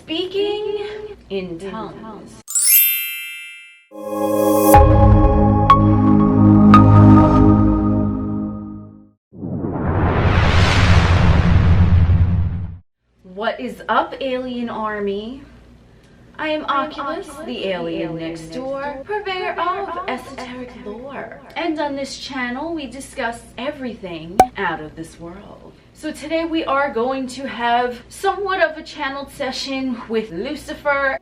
Speaking in tongues. What is up, alienARMy? I am Oculus, the alien next door, purveyor of esoteric lore. And on this channel, we discuss everything out of this world. So today we are going to have somewhat of a channeled session with Lucifer.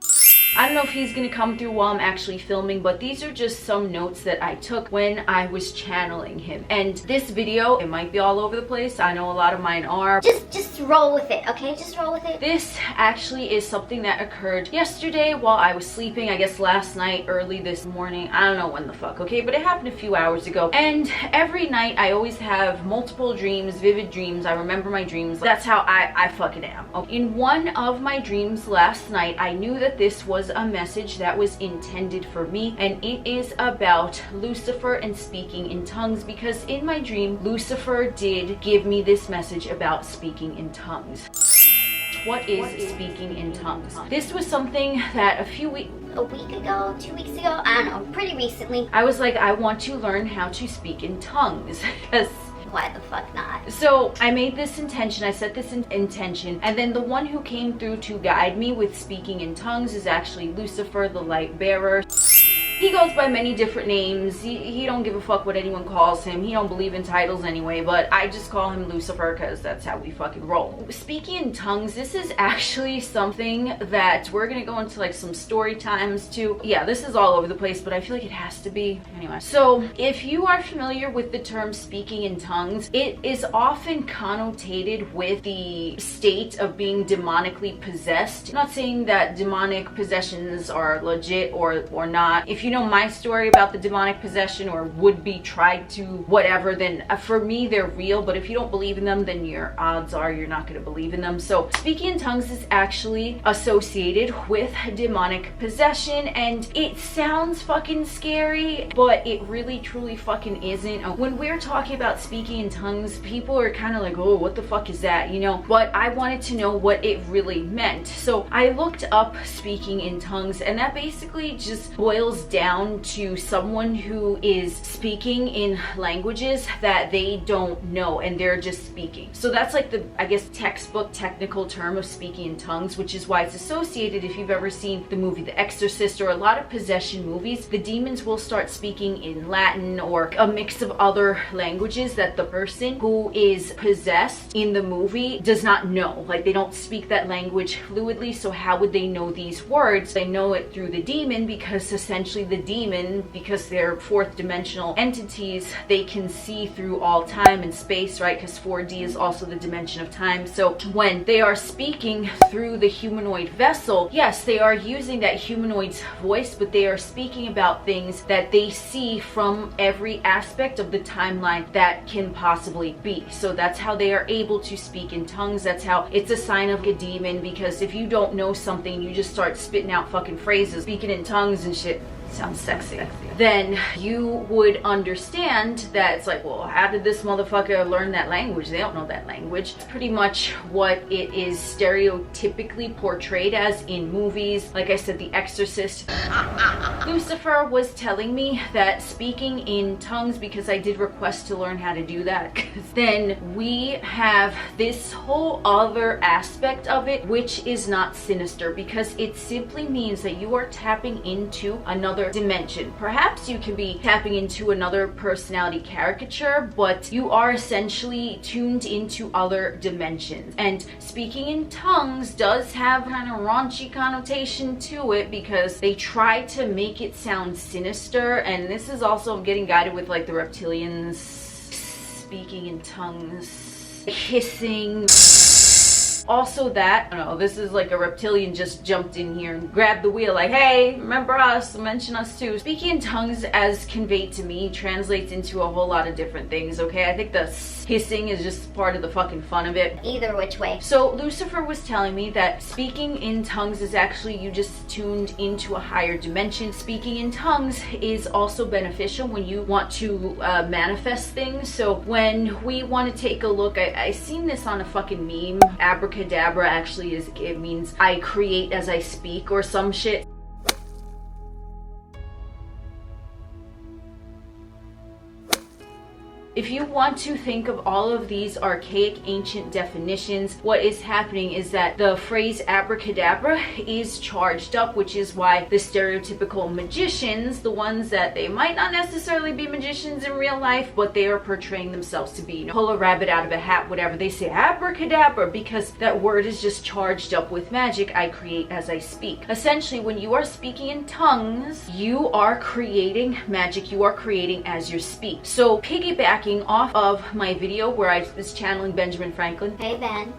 I don't know if he's going to come through while I'm actually filming, but these are just some notes that I took when I was channeling him. And this video, it might be all over the place. I know a lot of mine are. Just roll with it, okay? Just roll with it. This actually is something that occurred yesterday while I was sleeping. I guess last night, early this morning. I don't know when the fuck, okay? But it happened a few hours ago. And every night, I always have multiple dreams, vivid dreams. I remember my dreams. That's how I fucking am. In one of my dreams last night, I knew that this was a message that was intended for me, and it is about Lucifer and speaking in tongues, because in my dream Lucifer did give me this message about speaking in tongues. What is speaking in tongues? This was something that a week ago, 2 weeks ago, I don't know, pretty recently, I was like, I want to learn how to speak in tongues, because why the fuck not? So I made this intention, I set this intention, and then the one who came through to guide me with speaking in tongues is actually Lucifer, the light bearer. He goes by many different names. He don't give a fuck what anyone calls him. He don't believe in titles anyway, but I just call him Lucifer because that's how we fucking roll. Speaking in tongues, this is actually something that we're gonna go into like some story times too. Yeah, this is all over the place, but I feel like it has to be. Anyway, so if you are familiar with the term speaking in tongues, it is often connotated with the state of being demonically possessed. I'm not saying that demonic possessions are legit or not. If you know my story about the demonic possession or would be tried to whatever, then for me they're real, but if you don't believe in them, then your odds are you're not going to believe in them. So speaking in tongues is actually associated with demonic possession, and it sounds fucking scary, but it really truly fucking isn't. When we're talking about speaking in tongues, people are kind of like, oh, what the fuck is that, you know? But I wanted to know what it really meant, so I looked up speaking in tongues, and that basically just boils down to someone who is speaking in languages that they don't know and they're just speaking. So that's like the, I guess, textbook technical term of speaking in tongues, which is why it's associated. If you've ever seen the movie The Exorcist or a lot of possession movies, the demons will start speaking in Latin or a mix of other languages that the person who is possessed in the movie does not know. Like, they don't speak that language fluidly, so how would they know these words? They know it through the demon, because essentially the demon, because they're fourth dimensional entities, they can see through all time and space, right? Because 4D is also the dimension of time. So when they are speaking through the humanoid vessel, yes, they are using that humanoid's voice, but they are speaking about things that they see from every aspect of the timeline that can possibly be. So that's how they are able to speak in tongues. That's how it's a sign of a demon, because if you don't know something, you just start spitting out fucking phrases, speaking in tongues and shit. Sounds sexy. Then you would understand that it's like, well, how did this motherfucker learn that language? They don't know that language. It's pretty much what it is stereotypically portrayed as in movies. Like I said, The Exorcist. Lucifer was telling me that speaking in tongues, because I did request to learn how to do that, then we have this whole other aspect of it, which is not sinister, because it simply means that you are tapping into another dimension. Perhaps you can be tapping into another personality caricature, but you are essentially tuned into other dimensions. And speaking in tongues does have kind of raunchy connotation to it, because they try to make it sound sinister. And this is also, I'm getting guided with like the reptilians, speaking in tongues, hissing. Also that, I don't know, this is like a reptilian just jumped in here and grabbed the wheel like, hey, remember us, mention us too. Speaking in tongues, as conveyed to me, translates into a whole lot of different things, okay? I think the hissing is just part of the fucking fun of it. Either which way. So Lucifer was telling me that speaking in tongues is actually you just tuned into a higher dimension. Speaking in tongues is also beneficial when you want to manifest things. So when we want to take a look, I seen this on a fucking meme, Abracadabra abracadabra actually is, it means I create as I speak or some shit. If you want to think of all of these archaic ancient definitions, what is happening is that the phrase abracadabra is charged up, which is why the stereotypical magicians, the ones that they might not necessarily be magicians in real life, but they are portraying themselves to be, you know, pull a rabbit out of a hat, whatever, they say abracadabra because that word is just charged up with magic. I create as I speak. Essentially, when you are speaking in tongues, you are creating magic. You are creating as you speak. So piggybacking off of my video where I was channeling Benjamin Franklin. Hey, Ben.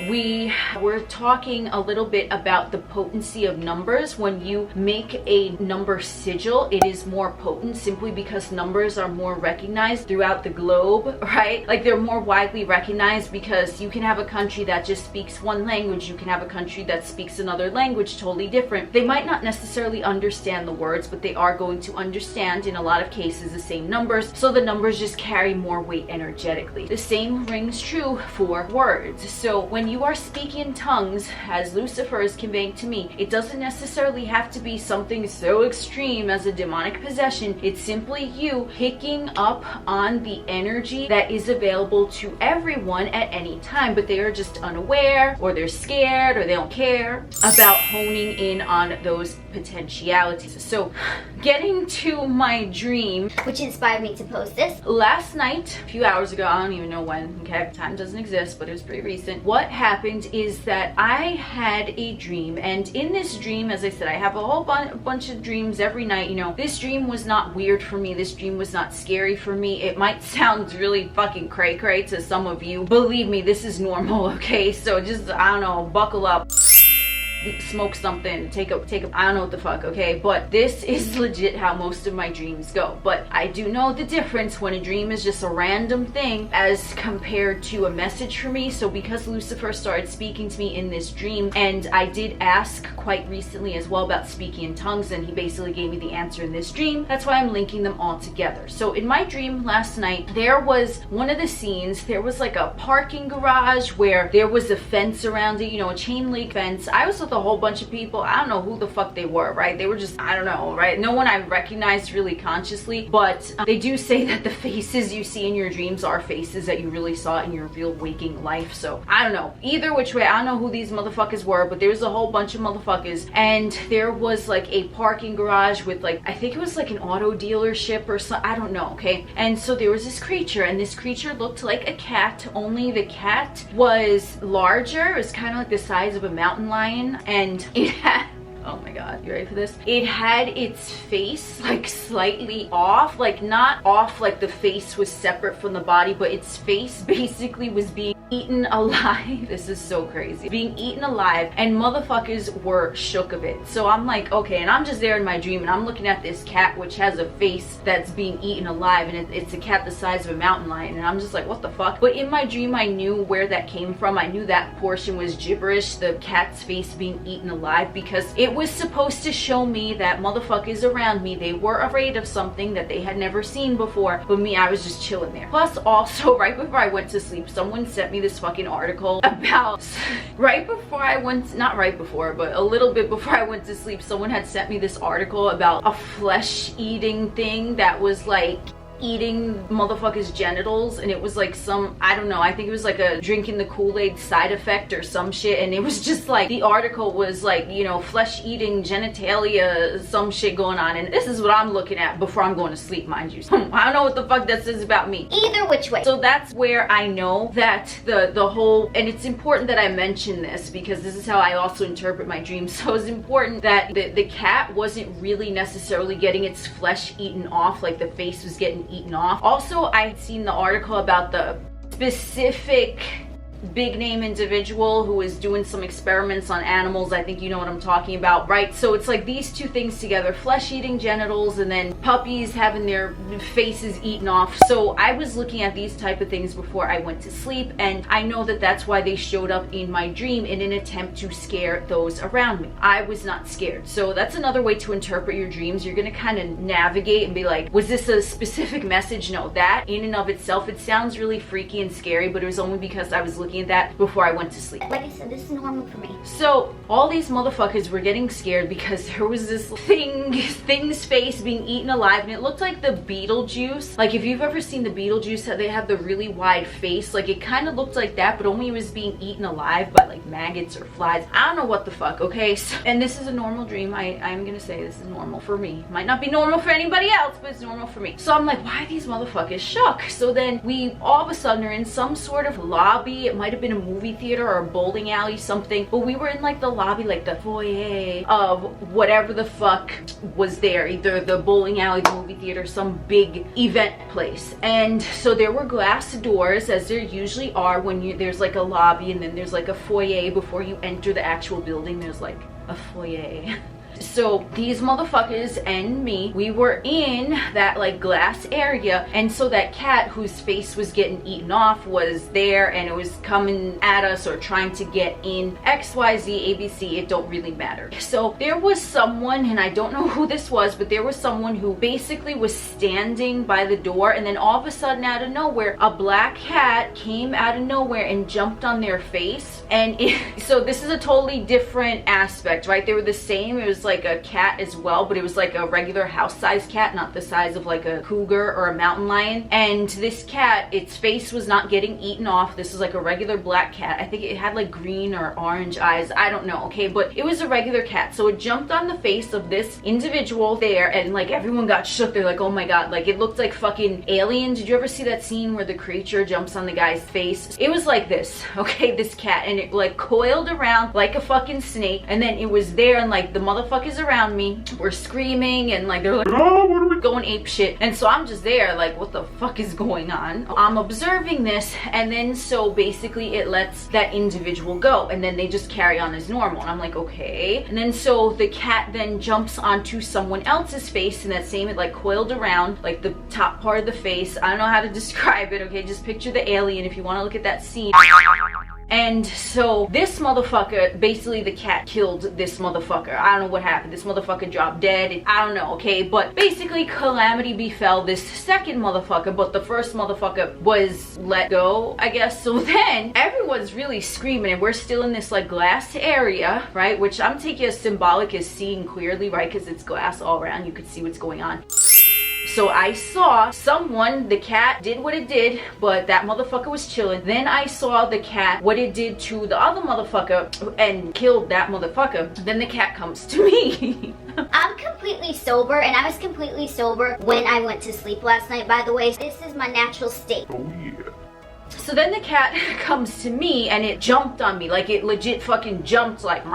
We were talking a little bit about the potency of numbers. When you make a number sigil, it is more potent simply because numbers are more recognized throughout the globe, right? Like they're more widely recognized because you can have a country that just speaks one language. You can have a country that speaks another language totally different. They might not necessarily understand the words, but they are going to understand in a lot of cases the same numbers. So the numbers just carry more weight energetically. The same rings true for words. So when you are speaking in tongues, as Lucifer is conveying to me, it doesn't necessarily have to be something so extreme as a demonic possession. It's simply you picking up on the energy that is available to everyone at any time, but they are just unaware, or they're scared, or they don't care about honing in on those potentialities. So getting to my dream, which inspired me to post this last night, a few hours ago, I don't even know when, okay, time doesn't exist, but it was pretty recent. What happened is that I had a dream, and in this dream, as I said, I have a whole bunch of dreams every night. You know, this dream was not weird for me. This dream was not scary for me. It might sound really fucking cray-cray to some of you. Believe me, this is normal, okay? So just, I don't know, buckle up, smoke something, take a I don't know what the fuck, okay? But this is legit how most of my dreams go. But I do know the difference when a dream is just a random thing as compared to a message for me. So because Lucifer started speaking to me in this dream, and I did ask quite recently as well about speaking in tongues, and he basically gave me the answer in this dream. That's why I'm linking them all together. So in my dream last night, there was one of the scenes, there was like a parking garage where there was a fence around it, you know, a chain link fence. I was with a whole bunch of people. I don't know who the fuck they were, right? They were just, I don't know, right? No one I recognized really consciously, but they do say that the faces you see in your dreams are faces that you really saw in your real waking life. So I don't know. Either which way, I don't know who these motherfuckers were, but there was a whole bunch of motherfuckers, and there was like a parking garage with like, I think it was like an auto dealership or something. I don't know, okay? And so there was this creature, and this creature looked like a cat, only the cat was larger. It was kind of like the size of a mountain lion, and it had, oh my god, you ready for this? It had its face like slightly off, like not off like the face was separate from the body, but its face basically was being eaten alive. This is so crazy. Being eaten alive, and motherfuckers were shook of it. So I'm like, okay, and I'm just there in my dream, and I'm looking at this cat which has a face that's being eaten alive, and it's a cat the size of a mountain lion, and I'm just like, what the fuck? But in my dream, I knew where that came from. I knew that portion was gibberish, the cat's face being eaten alive, because it was supposed to show me that motherfuckers around me, they were afraid of something that they had never seen before, but me, I was just chilling there. Plus, also, right before I went to sleep, someone sent me this fucking article about, right before I went, not right before, but a little bit before I went to sleep, someone had sent me this article about a flesh-eating thing that was like eating motherfuckers' genitals, and it was like some, I don't know, I think it was like a drinking the Kool-Aid side effect or some shit, and it was just like, the article was like, you know, flesh-eating genitalia, some shit going on, and this is what I'm looking at before I'm going to sleep, mind you. I don't know what the fuck that says about me. Either which way. So that's where I know that the whole, and it's important that I mention this because this is how I also interpret my dreams. So it's important that the cat wasn't really necessarily getting its flesh eaten off, like the face was getting eaten off. Also, I had seen the article about the specific big name individual who is doing some experiments on animals. I think you know what I'm talking about, right? So it's like these two things together, flesh-eating genitals and then puppies having their faces eaten off. So I was looking at these type of things before I went to sleep, and I know that that's why they showed up in my dream in an attempt to scare those around me. I was not scared. So that's another way to interpret your dreams. You're gonna kind of navigate and be like, was this a specific message? No, that in and of itself, it sounds really freaky and scary, but it was only because I was looking looking at that before I went to sleep. Like I said, this is normal for me. So all these motherfuckers were getting scared because there was this thing's face being eaten alive, and it looked like the Beetlejuice. Like if you've ever seen the Beetlejuice, how they have the really wide face, like it kind of looked like that, but only it was being eaten alive by like maggots or flies. I don't know what the fuck, okay? So, and this is a normal dream. I'm gonna say this is normal for me. Might not be normal for anybody else, but it's normal for me. So I'm like, why are these motherfuckers shook? So then we all of a sudden are in some sort of lobby. It might have been a movie theater or a bowling alley, something, but we were in like the lobby, like the foyer of whatever the fuck was there, either the bowling alley, the movie theater, some big event place. And so there were glass doors, as there usually are when there's like a lobby, and then there's like a foyer before you enter the actual building. There's like a foyer. So these motherfuckers and me, we were in that like glass area, and so that cat whose face was getting eaten off was there, and it was coming at us or trying to get in XYZ ABC, it don't really matter. So there was someone, and I don't know who this was, but there was someone who basically was standing by the door, and then all of a sudden out of nowhere a black cat came out of nowhere and jumped on their face. And so this is a totally different aspect, right? They were the same. It was like a cat as well, but it was like a regular house-sized cat, not the size of like a cougar or a mountain lion. And this cat, its face was not getting eaten off. This was like a regular black cat. I think it had like green or orange eyes, I don't know, okay, but it was a regular cat. So it jumped on the face of this individual there, and like everyone got shook. They're like, oh my god, like it looked like fucking Alien. Did you ever see that scene where the creature jumps on the guy's face? It was like this, okay, this cat, and it like coiled around like a fucking snake, and then it was there, and like the motherfuckers around me were screaming, and like they're like, oh, what are we going ape shit? And so I'm just there like, what the fuck is going on? I'm observing this, and then so basically it lets that individual go, and then they just carry on as normal, and I'm like, okay. And then so the cat then jumps onto someone else's face, and that same, it like coiled around like the top part of the face. I don't know how to describe it, okay, just picture the alien if you want to look at that scene. And so this motherfucker, basically the cat killed this motherfucker. I don't know what happened. This motherfucker dropped dead. I don't know, okay? But basically calamity befell this second motherfucker, but the first motherfucker was let go, I guess. So then everyone's really screaming, and we're still in this like glass area, right? Which I'm taking as symbolic as seeing clearly, right? Because it's glass all around. You could see what's going on. So I saw someone, the cat did what it did, but that motherfucker was chilling. Then I saw the cat, what it did to the other motherfucker and killed that motherfucker. Then the cat comes to me. I'm completely sober, and I was completely sober when I went to sleep last night, by the way. This is my natural state. Oh yeah. So then the cat comes to me, and it jumped on me. Like it legit fucking jumped like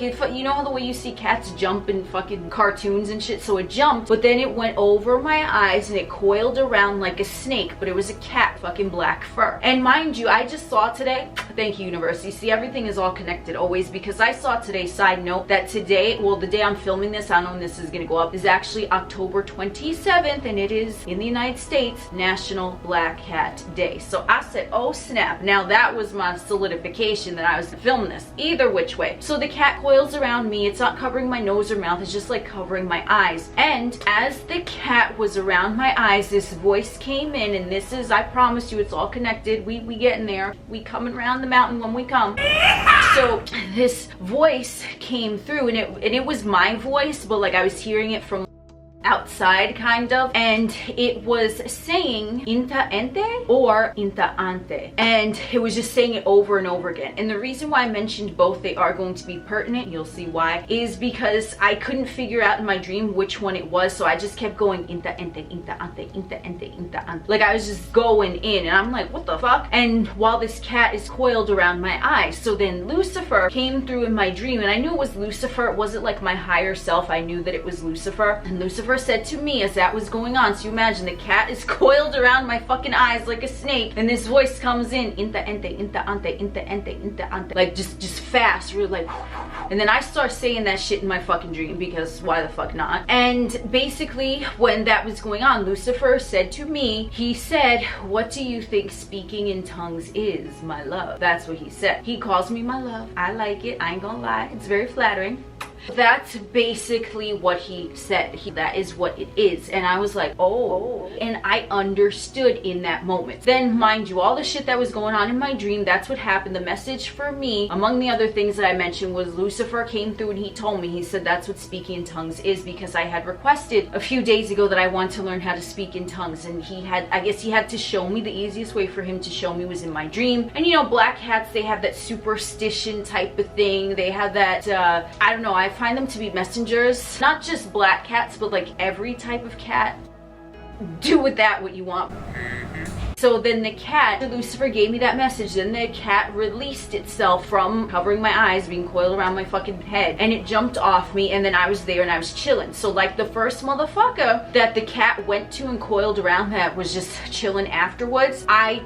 it, you know how the way you see cats jump in fucking cartoons and shit? So it jumped, but then it went over my eyes and it coiled around like a snake, but it was a cat, fucking black fur. And mind you, I just saw today, thank you universe, you see everything is all connected always, because I saw today, side note, that today, well the day I'm filming this, I don't know when this is gonna go up, is actually October 27th, and it is in the United States National Black Cat Day. So I said, oh snap, now that was my solidification that I was filming this, either which way. So the cat coils around me. It's not covering my nose or mouth, it's just like covering my eyes. And as the cat was around my eyes, this voice came in, and this is, I promise you, it's all connected. We getting there. We coming around the mountain when we come. So this voice came through, and it was my voice, but like I was hearing it from outside kind of, and it was saying inta ente or inta ante, and it was just saying it over and over again. And the reason why I mentioned both, they are going to be pertinent, you'll see why, is because I couldn't figure out in my dream which one it was, so I just kept going inta ente, inta ante, inta ente, inta ante, like I was just going in, and I'm like, what the fuck? And while this cat is coiled around my eyes, so then Lucifer came through in my dream, and I knew it was Lucifer. It wasn't like my higher self, I knew that it was Lucifer. And Lucifer said to me as that was going on, so you imagine the cat is coiled around my fucking eyes like a snake, and this voice comes in, inta ente, inta ante, inta ente, inta ante, like just fast, really like, and then I start saying that shit in my fucking dream, because why the fuck not? And basically when that was going on, Lucifer said to me, he said, what do you think speaking in tongues is, my love? That's what he said. He calls me my love. I like it, I ain't gonna lie, it's very flattering. That's basically what he said. That is what it is. And I was like, oh. And I understood in that moment. Then, mind you, all the shit that was going on in my dream, that's what happened. The message for me, among the other things that I mentioned, was Lucifer came through and he told me, he said that's what speaking in tongues is, because I had requested a few days ago that I want to learn how to speak in tongues. And I guess he had to show me. The easiest way for him to show me was in my dream. And you know, black cats, they have that superstition type of thing. They have that, I don't know, I find them to be messengers. Not just black cats, but like every type of cat. Do with that what you want. So then the cat, Lucifer gave me that message, then the cat released itself from covering my eyes, being coiled around my fucking head, and it jumped off me, and then I was there and I was chilling. So like the first motherfucker that the cat went to and coiled around that was just chilling afterwards, I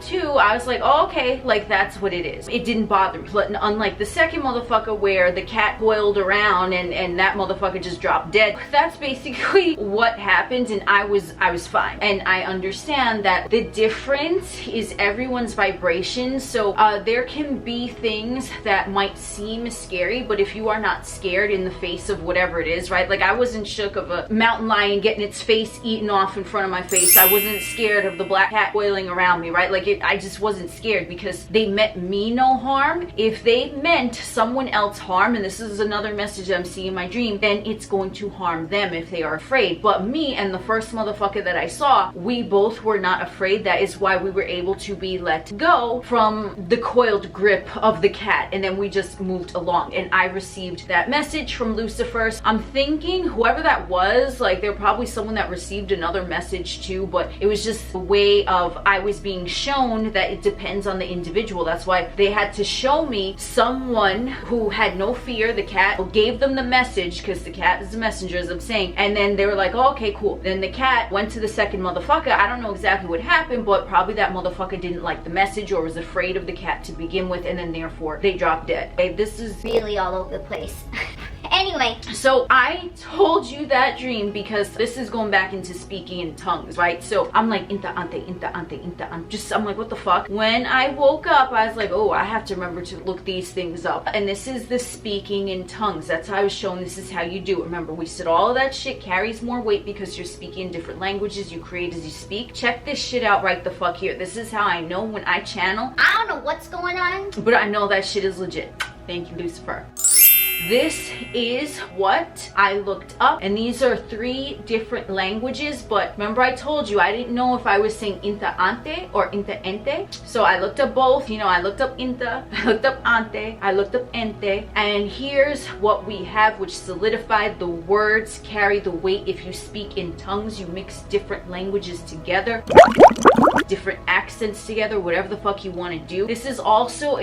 was like, oh, okay, like that's what it is. It didn't bother me. But unlike the second motherfucker where the cat coiled around and that motherfucker just dropped dead, that's basically what happened, and I was fine. And I understand that the difference is everyone's vibration. So there can be things that might seem scary, but if you are not scared in the face of whatever it is, right? Like I wasn't shook of a mountain lion getting its face eaten off in front of my face. I wasn't scared of the black cat coiling around me, right? Like I just wasn't scared because they meant me no harm. If they meant someone else harm, and this is another message that I'm seeing in my dream, then it's going to harm them if they are afraid. But me and the first motherfucker that I saw, we both were not afraid. That is why we were able to be let go from the coiled grip of the cat, and then we just moved along. And I received that message from Lucifer. I'm thinking whoever that was, like they're probably someone that received another message too, but it was just a way of, I was being shown that it depends on the individual. That's why they had to show me someone who had no fear. The cat gave them the message, because the cat is the messenger, as I'm saying, and then they were like, oh, okay, cool. Then the cat went to the second motherfucker. I don't know exactly what happened, but probably that motherfucker didn't like the message or was afraid of the cat to begin with, and then therefore they dropped dead. Okay, this is really all over the place. Anyway, so I told you that dream because this is going back into speaking in tongues, right? So I'm like, I'm like, what the fuck? When I woke up, I was like, oh, I have to remember to look these things up. And this is the speaking in tongues. That's how I was shown. This is how you do it. Remember, we said all of that shit carries more weight because you're speaking in different languages. You create as you speak. Check this shit out right the fuck here. This is how I know when I channel. I don't know what's going on, but I know that shit is legit. Thank you, Lucifer. This is what I looked up, and these are 3 different languages, but remember I told you I didn't know if I was saying inta ante or inta ente. So I looked up both, you know, I looked up inta, I looked up ante, I looked up ente, and here's what we have, which solidified the words carry the weight. If you speak in tongues, you mix different languages together, different accents together, whatever the fuck you want to do. This is also,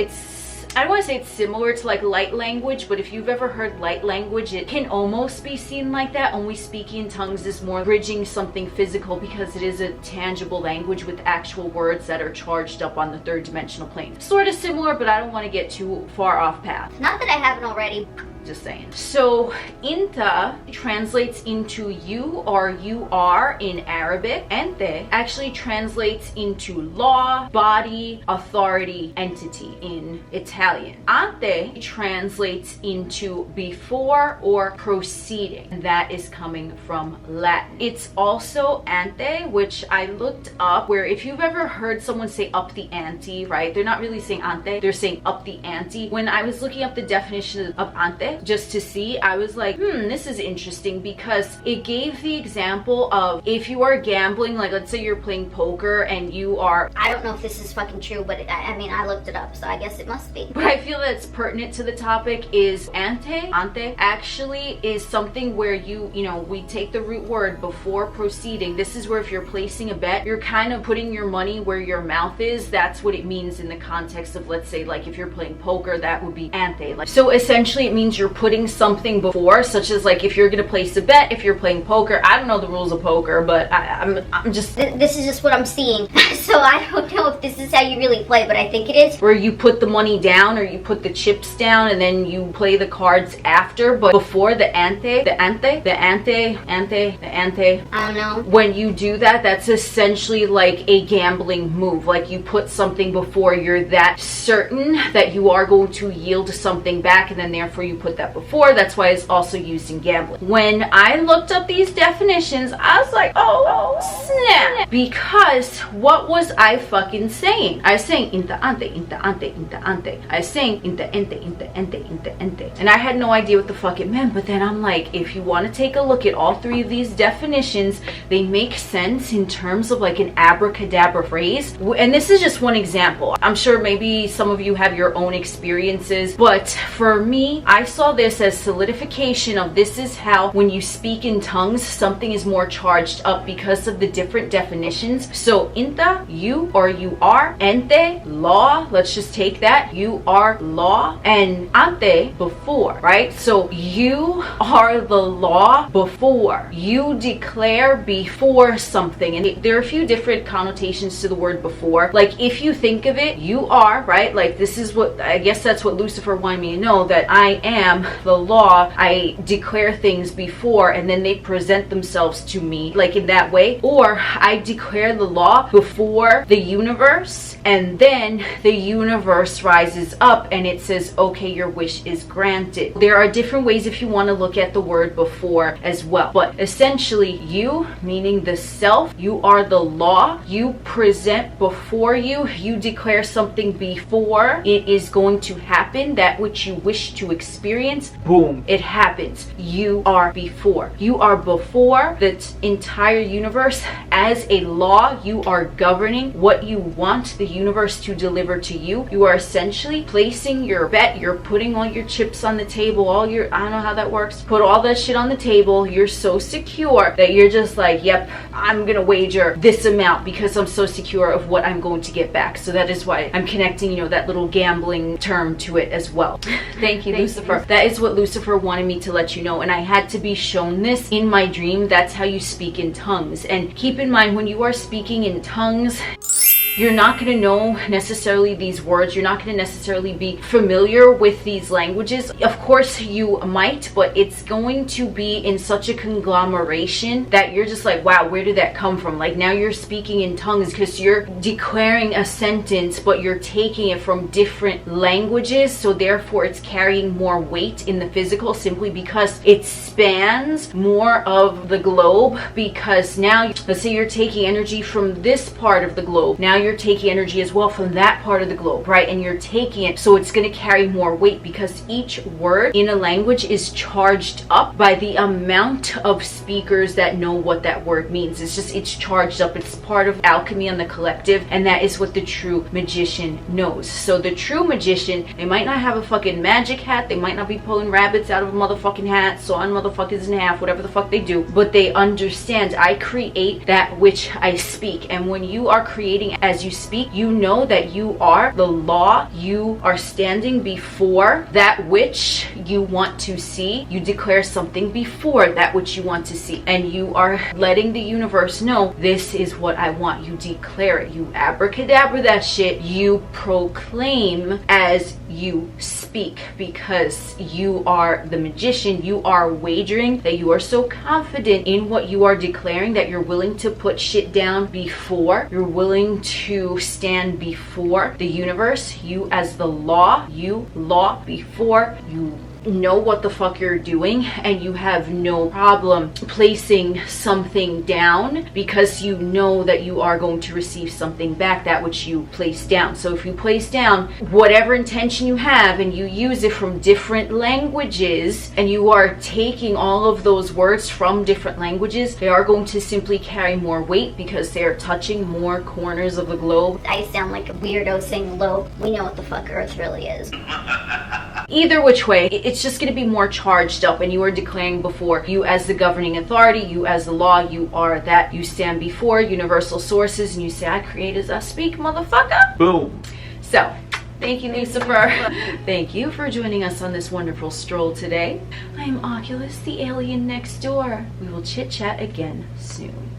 I don't want to say it's similar to like light language, but if you've ever heard light language, it can almost be seen like that. Only speaking in tongues is more bridging something physical because it is a tangible language with actual words that are charged up on the 3rd dimensional plane. Sort of similar, but I don't want to get too far off path. Not that I haven't already. Just saying. So inta translates into you or you are in Arabic. Ente actually translates into law, body, authority, entity in Italian. Ante translates into before or proceeding. And that is coming from Latin. It's also ante, which I looked up, where if you've ever heard someone say up the ante, right? They're not really saying ante, they're saying up the ante. When I was looking up the definition of ante, just to see, I was like, this is interesting, because it gave the example of if you are gambling, like let's say you're playing poker and you are, I don't know if this is fucking true, but I mean, I looked it up, so I guess it must be. But I feel that's pertinent to the topic is ante actually is something where you know, we take the root word before proceeding. This is where if you're placing a bet, you're kind of putting your money where your mouth is. That's what it means in the context of, let's say, like if you're playing poker, that would be ante. Like, so essentially it means you're putting something before, such as like if you're gonna place a bet, if you're playing poker. I don't know the rules of poker, but I'm just, this is just what I'm seeing. So I don't know if this is how you really play, but I think it is. Where you put the money down or you put the chips down and then you play the cards after, but before the ante, I don't know. When you do that, that's essentially like a gambling move. Like you put something before you're that certain that you are going to yield something back, and then therefore you put with that before. That's why it's also used in gambling. When I looked up these definitions, I was like, oh snap, because what was I fucking saying? I was saying inte ante, inte ante, inte ante. I was saying inte ente, inte ente, inte ente, and I had no idea what the fuck it meant. But then I'm like, if you want to take a look at all three of these definitions, they make sense in terms of like an abracadabra phrase. And this is just one example. I'm sure maybe some of you have your own experiences, but for me, I saw this as solidification of this is how when you speak in tongues, something is more charged up because of the different definitions. So inta, you or you are, ente, law, let's just take that, you are law, and ante, before, right? So you are the law before. You declare before something. And there are a few different connotations to the word before. Like if you think of it, you are, right? Like this is what, I guess that's what Lucifer wanted me to know, that I am the law. I declare things before and then they present themselves to me like in that way. Or I declare the law before the universe and then the universe rises up and it says, okay, your wish is granted. There are different ways if you want to look at the word before as well. But essentially, you, meaning the self, you are the law. You present before you. You declare something before it is going to happen. That which you wish to experience, boom, it happens. You are before. You are before the entire universe. As a law, you are governing what you want the universe to deliver to you. You are essentially placing your bet. You're putting all your chips on the table, all your, I don't know how that works. Put all that shit on the table. You're so secure that you're just like, yep, I'm gonna wager this amount because I'm so secure of what I'm going to get back. So that is why I'm connecting, you know, that little gambling term to it as well. Thank you, Lucifer. That is what Lucifer wanted me to let you know, and I had to be shown this in my dream. That's how you speak in tongues. And keep in mind, when you are speaking in tongues, you're not going to know necessarily these words. You're not going to necessarily be familiar with these languages. Of course you might, but it's going to be in such a conglomeration that you're just like, wow, where did that come from? Like now you're speaking in tongues because you're declaring a sentence, but you're taking it from different languages. So therefore it's carrying more weight in the physical simply because it spans more of the globe. Because now, let's say you're taking energy from this part of the globe. Now you're taking energy as well from that part of the globe, right? And you're taking it, so it's going to carry more weight because each word in a language is charged up by the amount of speakers that know what that word means. It's charged up. It's part of alchemy on the collective, and that is what the true magician knows. So the true magician, they might not have a fucking magic hat, they might not be pulling rabbits out of a motherfucking hat, sawing motherfuckers in half, whatever the fuck they do, but they understand I create that which I speak. And when you are creating as you speak, you know that you are the law. You are standing before that which you want to see. You declare something before that which you want to see, and you are letting the universe know this is what I want. You declare it. You abracadabra that shit. You proclaim as you speak because you are the magician. You are wagering that you are so confident in what you are declaring that you're willing to put shit down before. You're willing to stand before the universe. You as the law, you law before you know what the fuck you're doing, and you have no problem placing something down because you know that you are going to receive something back, that which you place down. So if you place down whatever intention you have and you use it from different languages, and you are taking all of those words from different languages, they are going to simply carry more weight because they are touching more corners of the globe. I sound like a weirdo saying low. We know what the fuck Earth really is. Either which way, it's just going to be more charged up, and you are declaring before you as the governing authority, you as the law, you are that. You stand before universal sources and you say, I create as I speak, motherfucker. Boom. So, thank you, Lucifer. Thank you for joining us on this wonderful stroll today. I'm Oculus, the alien next door. We will chit chat again soon.